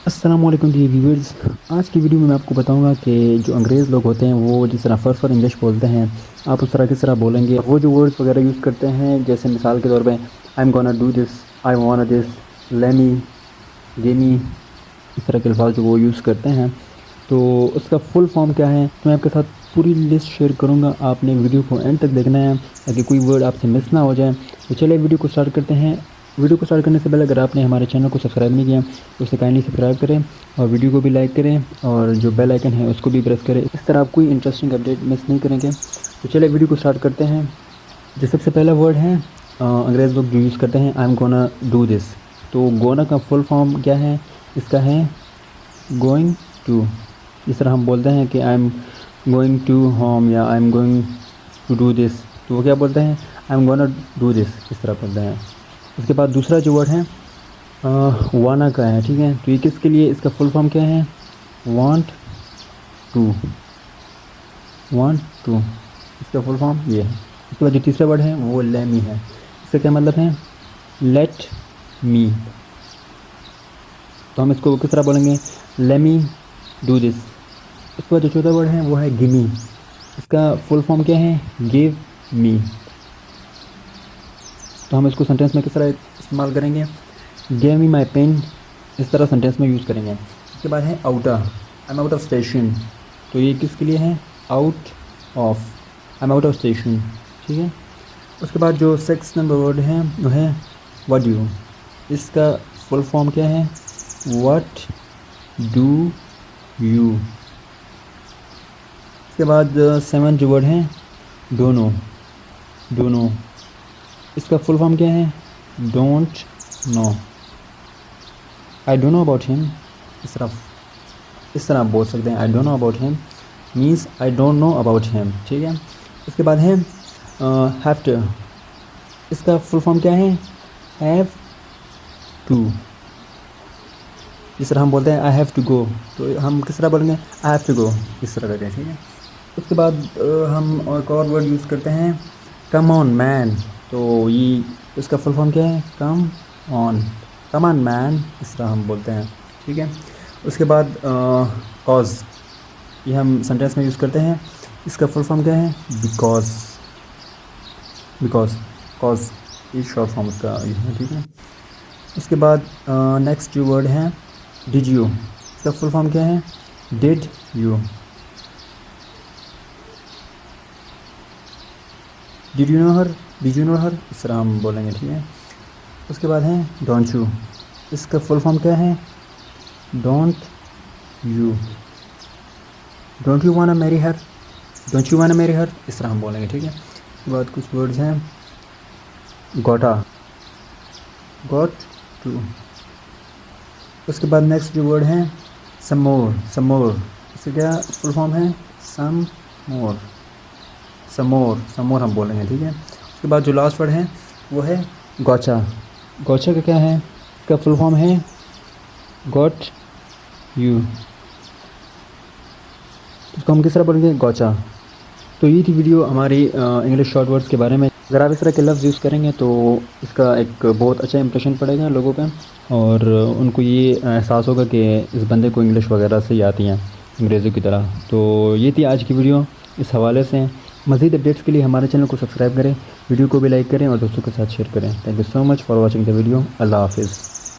अस्सलाम वालेकुम जी व्यूअर्स। आज की वीडियो में मैं आपको बताऊंगा कि जो अंग्रेज़ लोग होते हैं वो जिस तरह फर इंग्लिश बोलते हैं, आप उस तरह किस तरह बोलेंगे। वो जो वर्ड्स वगैरह यूज़ करते हैं, जैसे मिसाल के तौर पे I am gonna do this, I want this, lemme, gimme, इस तरह के अल्फाज जो वो यूज़ करते हैं, तो उसका फुल फॉर्म क्या है तो मैं आपके साथ पूरी लिस्ट शेयर करूँगा। आपने वीडियो को एंड तक देखना है ताकि कोई वर्ड आपसे मिस ना हो जाए। तो चलिए वीडियो को स्टार्ट करते हैं। वीडियो को स्टार्ट करने से पहले अगर आपने हमारे चैनल को सब्सक्राइब नहीं किया तो उसे काइंडली सब्सक्राइब करें और वीडियो को भी लाइक करें और जो बेल आइकन है उसको भी प्रेस करें। इस तरह आप कोई इंटरेस्टिंग अपडेट मिस नहीं करेंगे। तो चलिए वीडियो को स्टार्ट करते हैं। जो सबसे पहला वर्ड है अंग्रेज़ लोग जो यूज़ करते हैं, I am gonna do this. तो गोना का फुल फॉर्म क्या है? इसका है गोइंग टू। इस तरह हम बोलते हैं कि I am going to home या I am going to do this, तो वो क्या बोलते हैं? I am gonna do this, इस तरह बोलते हैं। उसके बाद दूसरा जो वर्ड है वाना का है, ठीक है। तो ये किसके लिए, इसका फुल फॉर्म क्या है? वांट टू, वांट टू, इसका फुल फॉर्म ये है। उसके बाद जो तीसरा वर्ड है वो लेमी है। इसका क्या मतलब है? Let me. तो हम इसको किस तरह बोलेंगे? Lemme do this. उसके बाद जो चौथा वर्ड है वो है गिमी। इसका फुल फॉर्म क्या है? Give me. तो हम इसको सेंटेंस में किस तरह इस्तेमाल करेंगे? गिव मी माई पेन, इस तरह सेंटेंस में यूज़ करेंगे। उसके बाद है outta, I am out of station. तो ये किसके लिए है? Out of, I am out of station, ठीक है। उसके बाद जो 6 नंबर वर्ड है वो है व्हाट डू। इसका फुल फॉर्म क्या है? What do you. उसके बाद 7 जो वर्ड है डोनो, डोनो, इसका फुल फॉर्म क्या है? Don't know, I don't know about him. इस तरह आप बोल सकते हैं, I don't know about him means I don't know about him, ठीक है। उसके बाद है हैव टू। इसका फुल फॉर्म क्या है? Have to. इस तरह हम बोलते हैं आई हैव टू गो, तो हम किस तरह बोलेंगे? आई हैव टू गो, इस तरह करते हैं, ठीक है। उसके बाद हम एक और वर्ड यूज़ करते हैं कम ऑन मैन। तो ये इसका फुल फॉर्म क्या है? कम ऑन मैन, इस तरह हम बोलते हैं, ठीक है। उसके बाद कॉज, ये हम सेंटेंस में यूज़ करते हैं। इसका फुल फॉर्म क्या है? बिकॉज, बिकॉज, कॉज, ये शॉर्ट फॉर्म उसका ये है, ठीक है। उसके बाद नेक्स्ट जो वर्ड है डिड यू। इसका फुल फॉर्म क्या है? Did you, did you know her, did you know her, इस तरह हम बोलेंगे, ठीक है। उसके बाद है डोंट यू। इसका फुल फॉर्म क्या है? Don't you, don't you wanna marry her, don't you wanna marry her, इस तरह हम बोलेंगे, ठीक है। उसके बाद कुछ वर्ड्स हैं गोटा, गॉट टू। उसके बाद नेक्स्ट जो वर्ड है सम मोर, सम मोर, इसका क्या फुल फॉर्म है? सम मोर, सम मोर, सम मोर हम बोलेंगे, ठीक है। उसके बाद जो लास्ट वर्ड है वो है गौचा। गौचा का क्या है? इसका फुल फॉर्म है गॉट यू। इसको हम किस तरह बोलेंगे? गौचा। तो ये थी वीडियो हमारी इंग्लिश शॉर्ट वर्ड्स के बारे में। अगर आप इस तरह के लफ्ज़ यूज़ करेंगे तो इसका एक बहुत अच्छा इंप्रेशन पड़ेगा लोगों पे और उनको ये एहसास होगा कि इस बंदे को इंग्लिश वगैरह से ही आती हैं अंग्रेज़ों की तरह। तो ये थी आज की वीडियो इस हवाले से। मज़ीद अपडेट्स के लिए हमारे चैनल को सब्सक्राइब करें, वीडियो को भी लाइक करें और दोस्तों के साथ शेयर करें। Thank you so much for watching the video. अल्लाह हाफिज़।